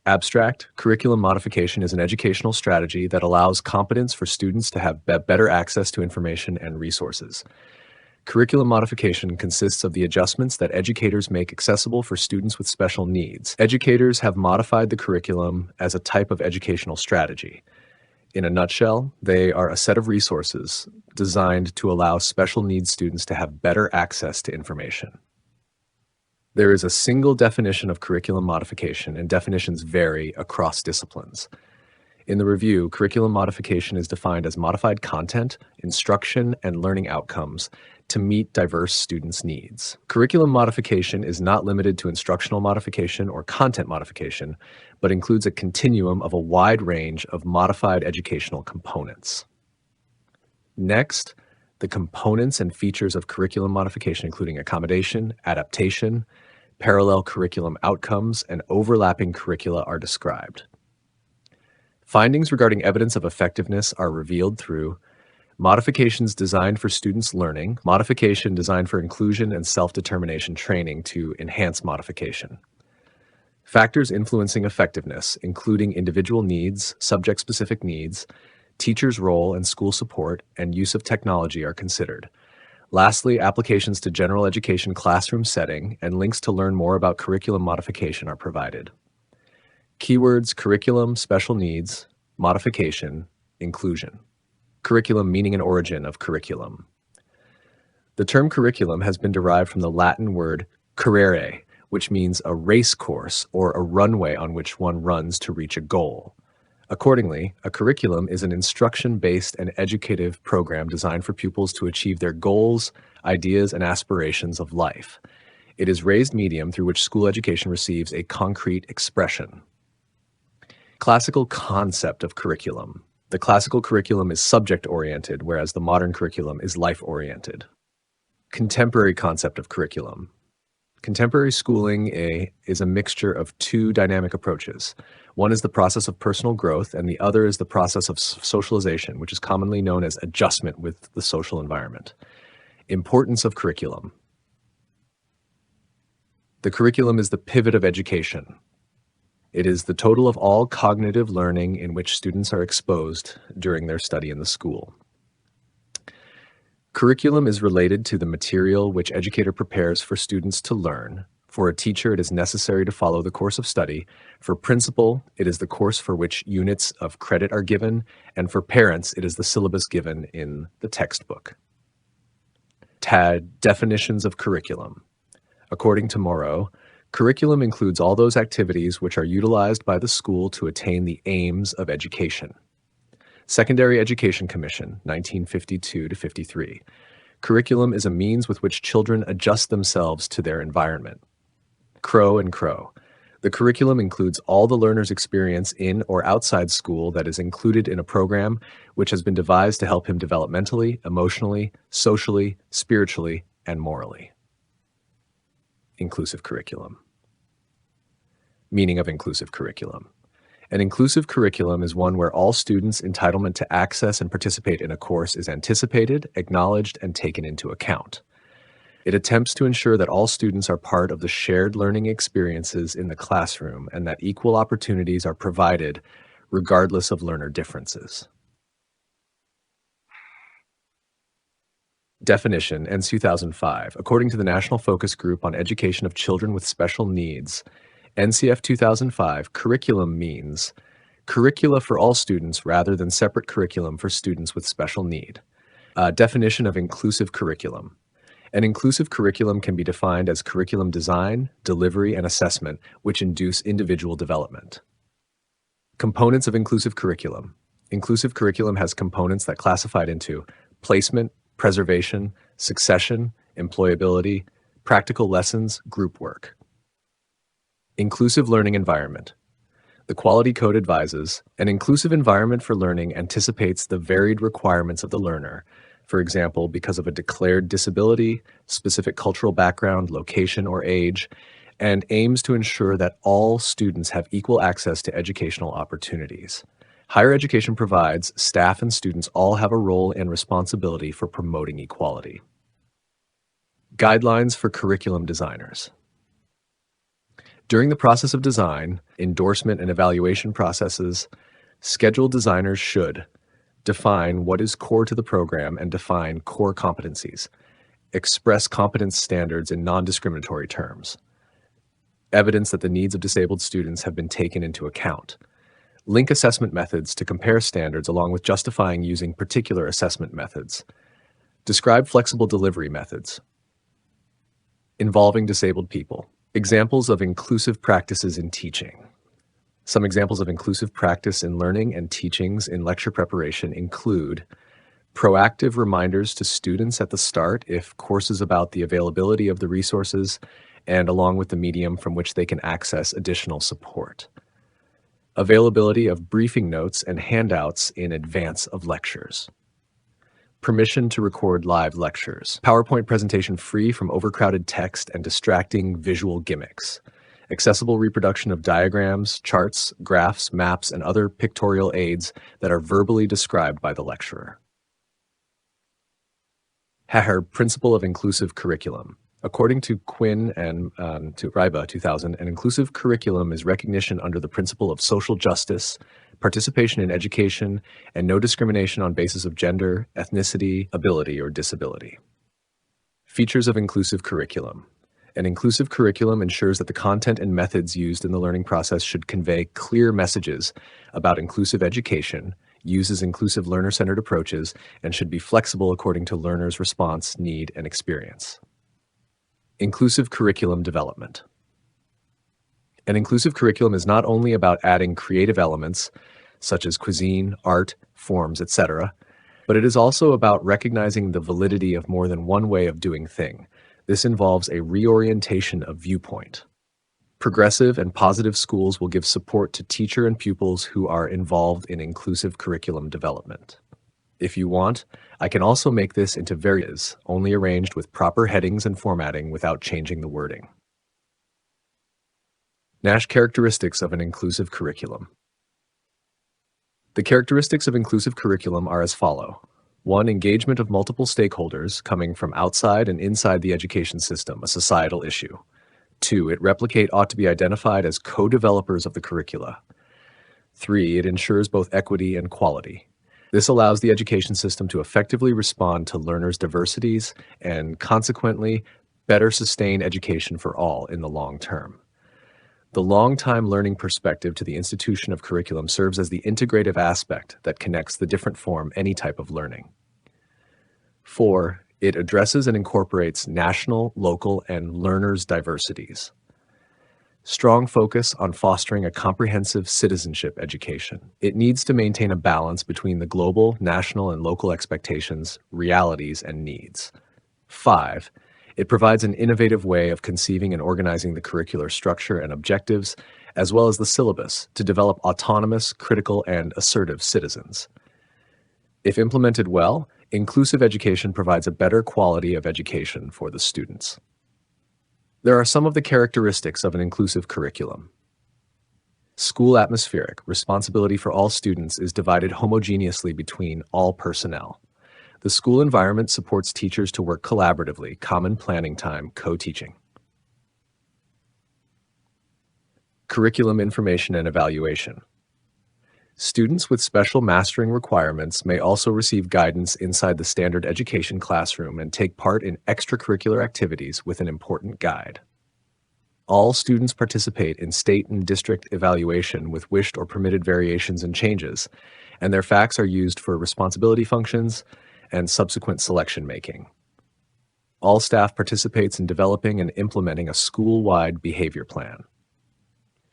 Abstract, curriculum modification is an educational strategy that allows competence for students to have better access to information and resources. Curriculum modification consists of the adjustments that educators make accessible for students with special needs. Educators have modified the curriculum as a type of educational strategy. In a nutshell, they are a set of resources designed to allow special needs students to have better access to information. There is a single definition of curriculum modification, and definitions vary across disciplines. In the review, curriculum modification is defined as modified content, instruction, and learning outcomes to meet diverse students' needs. Curriculum modification is not limited to instructional modification or content modification, but includes a continuum of a wide range of modified educational components. Next, the components and features of curriculum modification, including accommodation, adaptation, parallel curriculum outcomes, and overlapping curricula, are described. Findings regarding evidence of effectiveness are revealed through modifications designed for students' learning, modification designed for inclusion and self-determination training to enhance modification. Factors influencing effectiveness, including individual needs, subject-specific needs, teachers' role and school support, and use of technology are considered. Lastly, applications to general education classroom setting and links to learn more about curriculum modification are provided. Keywords: curriculum, special needs, modification, inclusion. Curriculum meaning and origin of curriculum. The term curriculum has been derived from the Latin word currere, which means a race course or a runway on which one runs to reach a goal. Accordingly, a curriculum is an instruction-based and educative program designed for pupils to achieve their goals, ideas, and aspirations of life. It is raised medium through which school education receives a concrete expression. Classical concept of curriculum. The classical curriculum is subject-oriented, whereas the modern curriculum is life-oriented. Contemporary concept of curriculum. Contemporary schooling is a mixture of two dynamic approaches. One is the process of personal growth, and the other is the process of socialization, which is commonly known as adjustment with the social environment. Importance of curriculum. The curriculum is the pivot of education. It is the total of all cognitive learning in which students are exposed during their study in the school. Curriculum is related to the material which educator prepares for students to learn. For a teacher, it is necessary to follow the course of study. For principal, it is the course for which units of credit are given, and for parents, it is the syllabus given in the textbook. Definitions of curriculum. According to Mahaur, curriculum includes all those activities which are utilized by the school to attain the aims of education. Secondary Education Commission, 1952-53. Curriculum is a means with which children adjust themselves to their environment. Crow and Crow. The curriculum includes all the learner's experience in or outside school that is included in a program which has been devised to help him develop mentally, emotionally, socially, spiritually, and morally. Inclusive curriculum. Meaning of inclusive curriculum. An inclusive curriculum is one where all students' entitlement to access and participate in a course is anticipated, acknowledged, and taken into account. It attempts to ensure that all students are part of the shared learning experiences in the classroom and that equal opportunities are provided regardless of learner differences. Definition, ends 2005. According to the National Focus Group on Education of Children with Special Needs, NCF 2005, curriculum means curricula for all students rather than separate curriculum for students with special need. Definition of inclusive curriculum. An inclusive curriculum can be defined as curriculum design, delivery, and assessment which induce individual development. Components of inclusive curriculum. Inclusive curriculum has components that classified into placement, preservation, succession, employability, practical lessons, group work. Inclusive learning environment. The Quality Code advises, an inclusive environment for learning anticipates the varied requirements of the learner, for example, because of a declared disability, specific cultural background, location, or age, and aims to ensure that all students have equal access to educational opportunities. Higher education provides staff and students all have a role and responsibility for promoting equality. Guidelines for curriculum designers. During the process of design, endorsement, and evaluation processes, scheduled designers should define what is core to the program and define core competencies, express competence standards in non-discriminatory terms, evidence that the needs of disabled students have been taken into account, link assessment methods to compare standards along with justifying using particular assessment methods, describe flexible delivery methods, involving disabled people, examples of inclusive practices in teaching. Some examples of inclusive practice in learning and teachings in lecture preparation include proactive reminders to students at the start if courses about the availability of the resources and along with the medium from which they can access additional support. Availability of briefing notes and handouts in advance of lectures. Permission to record live lectures. PowerPoint presentation free from overcrowded text and distracting visual gimmicks. Accessible reproduction of diagrams, charts, graphs, maps, and other pictorial aids that are verbally described by the lecturer. Mahaur Principle of Inclusive Curriculum. According to Quinn and to Ryba 2000, an inclusive curriculum is recognition under the principle of social justice, participation in education, and no discrimination on basis of gender, ethnicity, ability, or disability. Features of inclusive curriculum. An inclusive curriculum ensures that the content and methods used in the learning process should convey clear messages about inclusive education, uses inclusive learner-centered approaches, and should be flexible according to learners' response, need, and experience. Inclusive curriculum development. An inclusive curriculum is not only about adding creative elements, such as cuisine, art, forms, etc., but it is also about recognizing the validity of more than one way of doing thing. This involves a reorientation of viewpoint. Progressive and positive schools will give support to teacher and pupils who are involved in inclusive curriculum development. If you want, I can also make this into various, only arranged with proper headings and formatting without changing the wording. Nash characteristics of an inclusive curriculum. The characteristics of inclusive curriculum are as follow. 1. Engagement of multiple stakeholders coming from outside and inside the education system, a societal issue. 2. It ought to be identified as co-developers of the curricula. 3. It ensures both equity and quality. This allows the education system to effectively respond to learners' diversities and, consequently, better sustain education for all in the long term. The long-time learning perspective to the institution of curriculum serves as the integrative aspect that connects the different form any type of learning. 4. It addresses and incorporates national, local, and learners' diversities. Strong focus on fostering a comprehensive citizenship education. It needs to maintain a balance between the global, national, and local expectations, realities, and needs. 5. It provides an innovative way of conceiving and organizing the curricular structure and objectives, as well as the syllabus, to develop autonomous, critical, and assertive citizens. If implemented well, inclusive education provides a better quality of education for the students. There are some of the characteristics of an inclusive curriculum. School atmospheric. Responsibility for all students is divided homogeneously between all personnel. The school environment supports teachers to work collaboratively, common planning time, co-teaching. Curriculum information and evaluation. Students with special mastering requirements may also receive guidance inside the standard education classroom and take part in extracurricular activities with an important guide. All students participate in state and district evaluation with wished or permitted variations and changes, and their facts are used for responsibility functions and subsequent selection making. All staff participates in developing and implementing a school-wide behavior plan.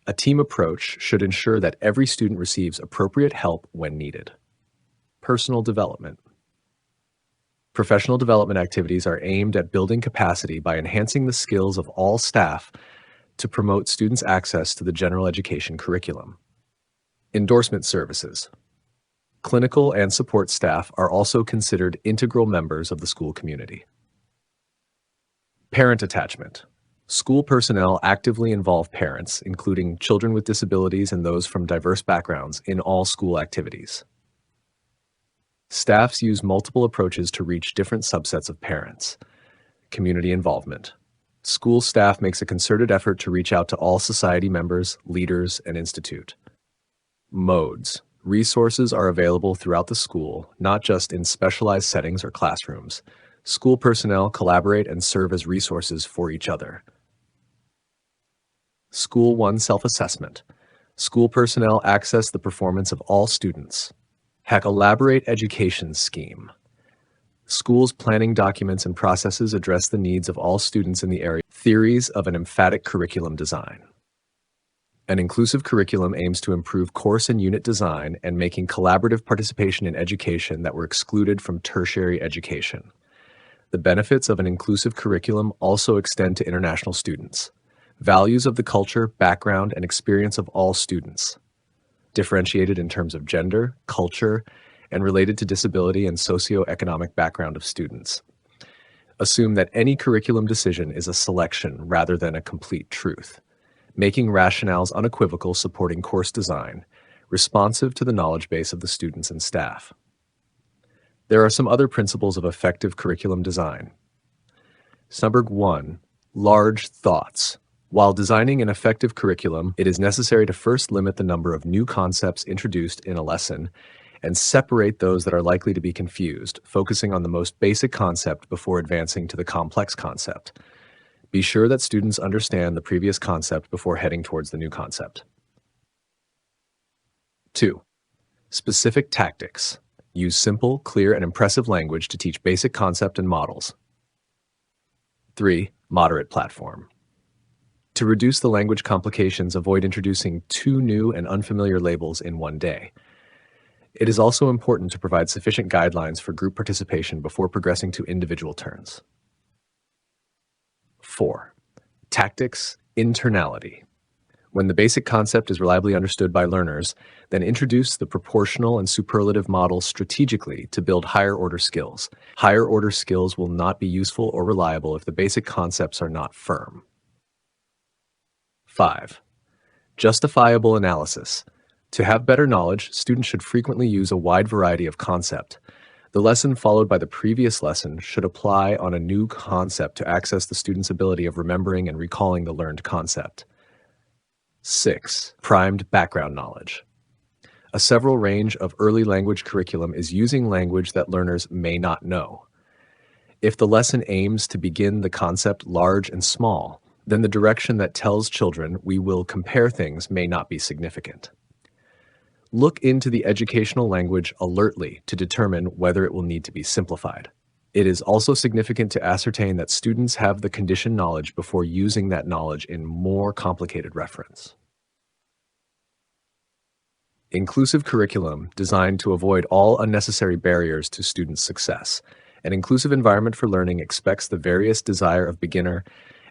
A team approach should ensure that every student receives appropriate help when needed. Personal development. Professional development activities are aimed at building capacity by enhancing the skills of all staff to promote students' access to the general education curriculum. Endorsement services. Clinical and support staff are also considered integral members of the school community. Parent attachment. School personnel actively involve parents, including children with disabilities and those from diverse backgrounds, in all school activities. Staffs use multiple approaches to reach different subsets of parents. Community involvement. School staff makes a concerted effort to reach out to all society members, leaders, and institute. Modes. Resources are available throughout the school, not just in specialized settings or classrooms. School personnel collaborate and serve as resources for each other. School 1 self-assessment. School personnel access the performance of all students. Elaborate education scheme. Schools' planning documents and processes address the needs of all students in the area. Theories of an emphatic curriculum design. An inclusive curriculum aims to improve course and unit design and making collaborative participation in education that were excluded from tertiary education. The benefits of an inclusive curriculum also extend to international students. Values of the culture, background, and experience of all students. Differentiated in terms of gender, culture, and related to disability and socioeconomic background of students. Assume that any curriculum decision is a selection rather than a complete truth, making rationales unequivocal supporting course design, responsive to the knowledge base of the students and staff. There are some other principles of effective curriculum design. Number 1, large thoughts. While designing an effective curriculum, it is necessary to first limit the number of new concepts introduced in a lesson and separate those that are likely to be confused, focusing on the most basic concept before advancing to the complex concept. Be sure that students understand the previous concept before heading towards the new concept. 2. Specific tactics. Use simple, clear, and impressive language to teach basic concept and models. 3. Moderate platform. To reduce the language complications, avoid introducing too new and unfamiliar labels in one day. It is also important to provide sufficient guidelines for group participation before progressing to individual turns. 4. Tactics, internality. When the basic concept is reliably understood by learners, then introduce the proportional and superlative models strategically to build higher-order skills. Higher-order skills will not be useful or reliable if the basic concepts are not firm. 5. Justifiable analysis. To have better knowledge, students should frequently use a wide variety of concept. The lesson followed by the previous lesson should apply on a new concept to access the student's ability of remembering and recalling the learned concept. 6. Primed background knowledge. A several range of early language curriculum is using language that learners may not know. If the lesson aims to begin the concept large and small, then the direction that tells children we will compare things may not be significant. Look into the educational language alertly to determine whether it will need to be simplified. It is also significant to ascertain that students have the conditioned knowledge before using that knowledge in more complicated reference. Inclusive curriculum designed to avoid all unnecessary barriers to student success. An inclusive environment for learning expects the various desire of beginner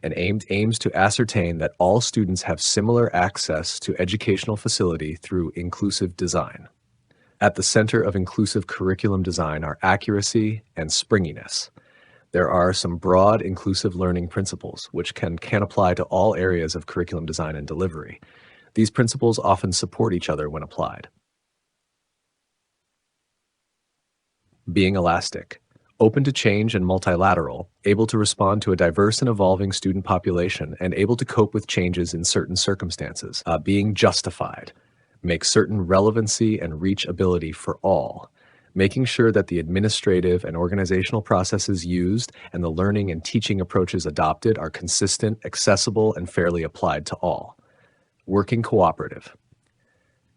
and aims to ascertain that all students have similar access to educational facility through inclusive design. At the center of inclusive curriculum design are accuracy and springiness. There are some broad inclusive learning principles which can apply to all areas of curriculum design and delivery. These principles often support each other when applied. Being elastic. Open to change and multilateral, able to respond to a diverse and evolving student population, and able to cope with changes in certain circumstances. Being justified, make certain relevancy and reachability for all, making sure that the administrative and organizational processes used and the learning and teaching approaches adopted are consistent, accessible, and fairly applied to all. Working cooperative.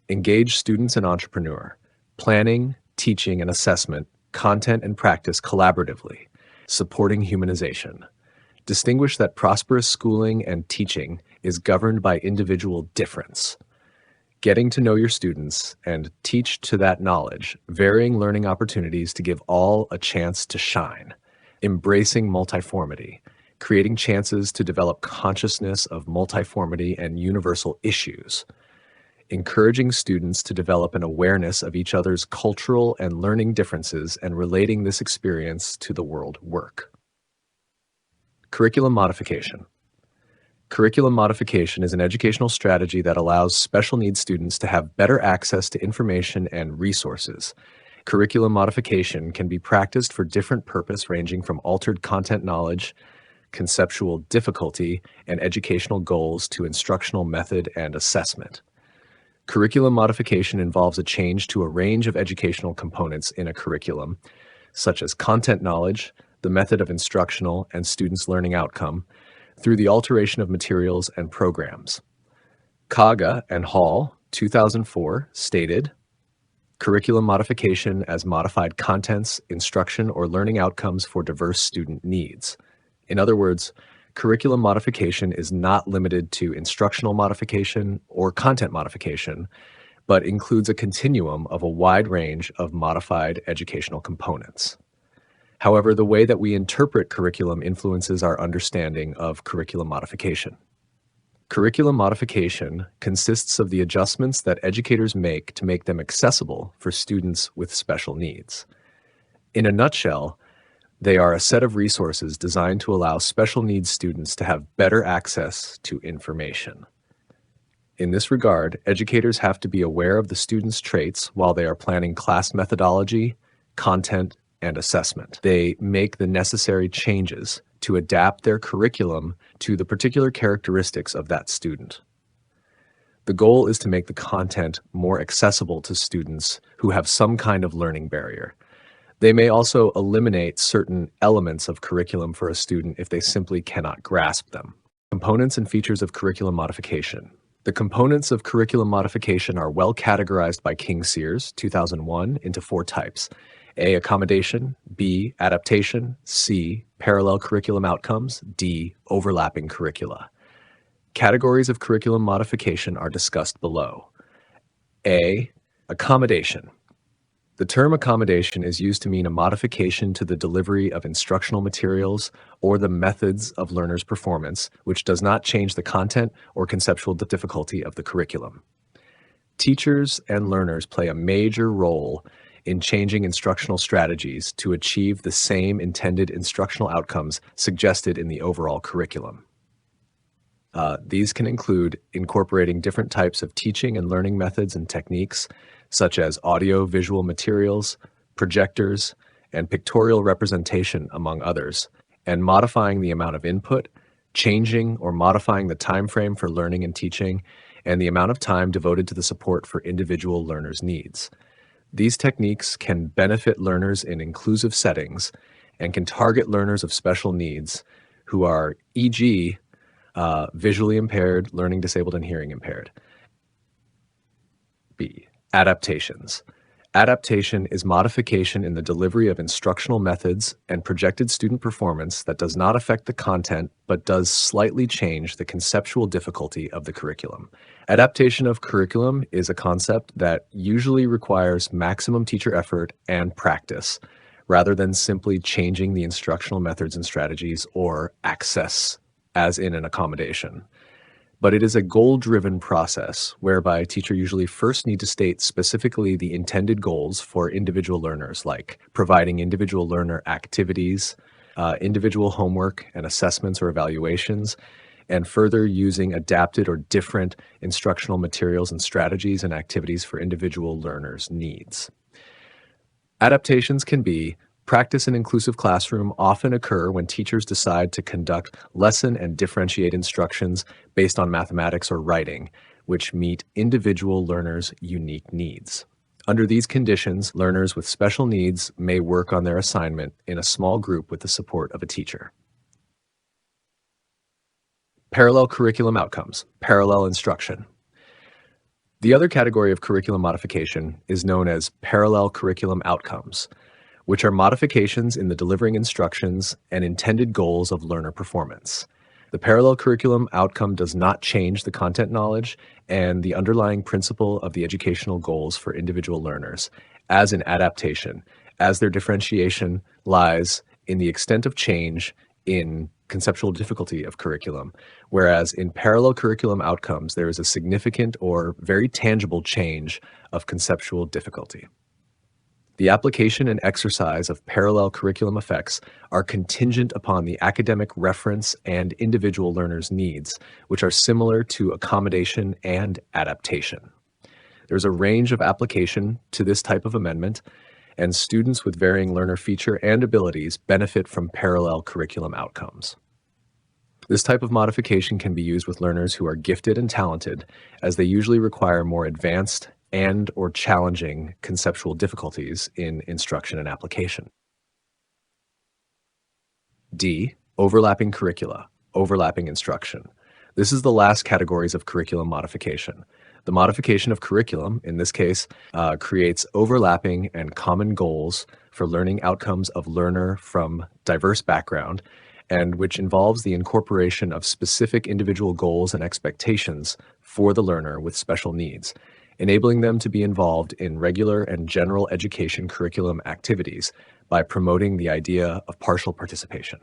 Engage students and entrepreneur, planning, teaching, and assessment, content and practice collaboratively, supporting humanization. Distinguish that prosperous schooling and teaching is governed by individual difference. Getting to know your students and teach to that knowledge, varying learning opportunities to give all a chance to shine. Embracing multiformity, creating chances to develop consciousness of multiformity and universal issues. Encouraging students to develop an awareness of each other's cultural and learning differences and relating this experience to the world work. Curriculum modification. Curriculum modification is an educational strategy that allows special needs students to have better access to information and resources. Curriculum modification can be practiced for different purposes ranging from altered content knowledge, conceptual difficulty, and educational goals to instructional method and assessment. Curriculum modification involves a change to a range of educational components in a curriculum, such as content knowledge, the method of instructional and students' learning outcome, through the alteration of materials and programs. Kaga and Hall, 2004, stated, curriculum modification as modified contents, instruction, or learning outcomes for diverse student needs. In other words, curriculum modification is not limited to instructional modification or content modification, but includes a continuum of a wide range of modified educational components. However, the way that we interpret curriculum influences our understanding of curriculum modification. Curriculum modification consists of the adjustments that educators make to make them accessible for students with special needs. In a nutshell, they are a set of resources designed to allow special needs students to have better access to information. In this regard, educators have to be aware of the students' traits while they are planning class methodology, content, and assessment. They make the necessary changes to adapt their curriculum to the particular characteristics of that student. The goal is to make the content more accessible to students who have some kind of learning barrier. They may also eliminate certain elements of curriculum for a student if they simply cannot grasp them. Components and features of curriculum modification. The components of curriculum modification are well categorized by King Sears, 2001, into 4 types. A, accommodation, B, adaptation, C, parallel curriculum outcomes, D, overlapping curricula. Categories of curriculum modification are discussed below. A, accommodation. The term accommodation is used to mean a modification to the delivery of instructional materials or the methods of learners' performance, which does not change the content or conceptual difficulty of the curriculum. Teachers and learners play a major role in changing instructional strategies to achieve the same intended instructional outcomes suggested in the overall curriculum. These can include incorporating different types of teaching and learning methods and techniques, such as audio-visual materials, projectors, and pictorial representation, among others, and modifying the amount of input, changing or modifying the time frame for learning and teaching, and the amount of time devoted to the support for individual learners' needs. These techniques can benefit learners in inclusive settings and can target learners of special needs who are, e.g., visually impaired, learning disabled, and hearing impaired. B, adaptations. Adaptation is modification in the delivery of instructional methods and projected student performance that does not affect the content but does slightly change the conceptual difficulty of the curriculum. Adaptation of curriculum is a concept that usually requires maximum teacher effort and practice, rather than simply changing the instructional methods and strategies or access, as in an accommodation. But it is a goal-driven process whereby a teacher usually first need to state specifically the intended goals for individual learners, like providing individual learner activities, individual homework and assessments or evaluations, and further using adapted or different instructional materials and strategies and activities for individual learners' needs. Adaptations can be practice in inclusive classroom often occur when teachers decide to conduct lesson and differentiate instructions based on mathematics or writing, which meet individual learners' unique needs. Under these conditions, learners with special needs may work on their assignment in a small group with the support of a teacher. Parallel curriculum outcomes, parallel instruction. The other category of curriculum modification is known as parallel curriculum outcomes, which are modifications in the delivering instructions and intended goals of learner performance. The parallel curriculum outcome does not change the content knowledge and the underlying principle of the educational goals for individual learners, as in adaptation, as their differentiation lies in the extent of change in conceptual difficulty of curriculum, whereas in parallel curriculum outcomes, there is a significant or very tangible change of conceptual difficulty. The application and exercise of parallel curriculum effects are contingent upon the academic reference and individual learners' needs, which are similar to accommodation and adaptation. There's a range of application to this type of amendment, and students with varying learner feature and abilities benefit from parallel curriculum outcomes. This type of modification can be used with learners who are gifted and talented, as they usually require more advanced and or challenging conceptual difficulties in instruction and application. D. Overlapping curricula, overlapping instruction. This is the last categories of curriculum modification. The modification of curriculum, in this case, creates overlapping and common goals for learning outcomes of learner from diverse background, and which involves the incorporation of specific individual goals and expectations for the learner with special needs, enabling them to be involved in regular and general education curriculum activities by promoting the idea of partial participation.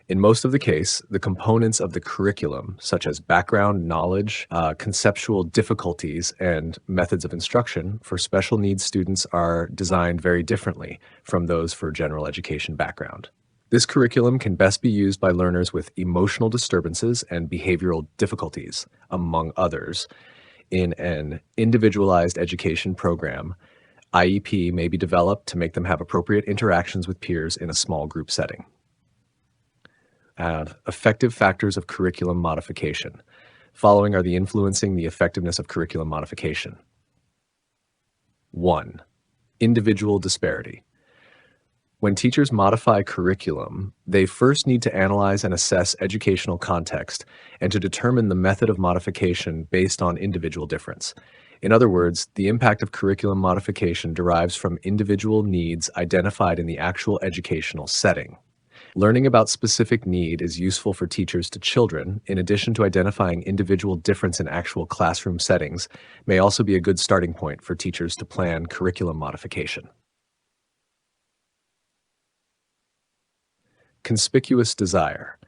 In most of the case, the components of the curriculum, such as background knowledge, conceptual difficulties, and methods of instruction for special needs students are designed very differently from those for general education background. This curriculum can best be used by learners with emotional disturbances and behavioral difficulties, among others. In an individualized education program, IEP may be developed to make them have appropriate interactions with peers in a small group setting. Effective factors of curriculum modification. Following are the influencing the effectiveness of curriculum modification. 1. Individual disparity. When teachers modify curriculum, they first need to analyze and assess educational context and to determine the method of modification based on individual difference. In other words, the impact of curriculum modification derives from individual needs identified in the actual educational setting. Learning about specific need is useful for teachers to children. In addition to identifying individual difference in actual classroom settings, may also be a good starting point for teachers to plan curriculum modification. Conspicuous desire.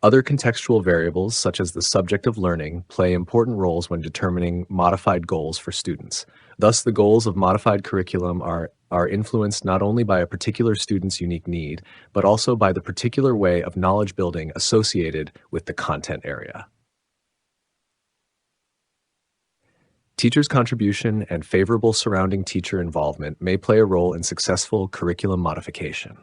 Other contextual variables, such as the subject of learning, play important roles when determining modified goals for students. Thus, the goals of modified curriculum are influenced not only by a particular student's unique need, but also by the particular way of knowledge building associated with the content area. Teachers' contribution and favorable surrounding teacher involvement may play a role in successful curriculum modification.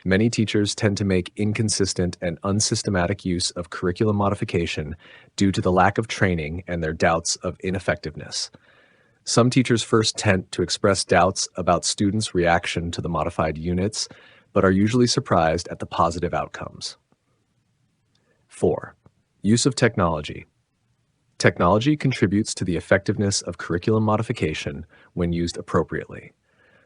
Many teachers tend to make inconsistent and unsystematic use of curriculum modification due to the lack of training and their doubts of ineffectiveness. Some teachers first tend to express doubts about students' reaction to the modified units, but are usually surprised at the positive outcomes. 4. Use of technology. Technology contributes to the effectiveness of curriculum modification when used appropriately.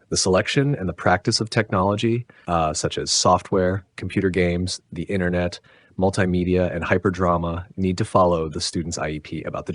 The selection and the practice of technology, such as software, computer games, the internet, multimedia, and hyperdrama, need to follow the student's IEP about the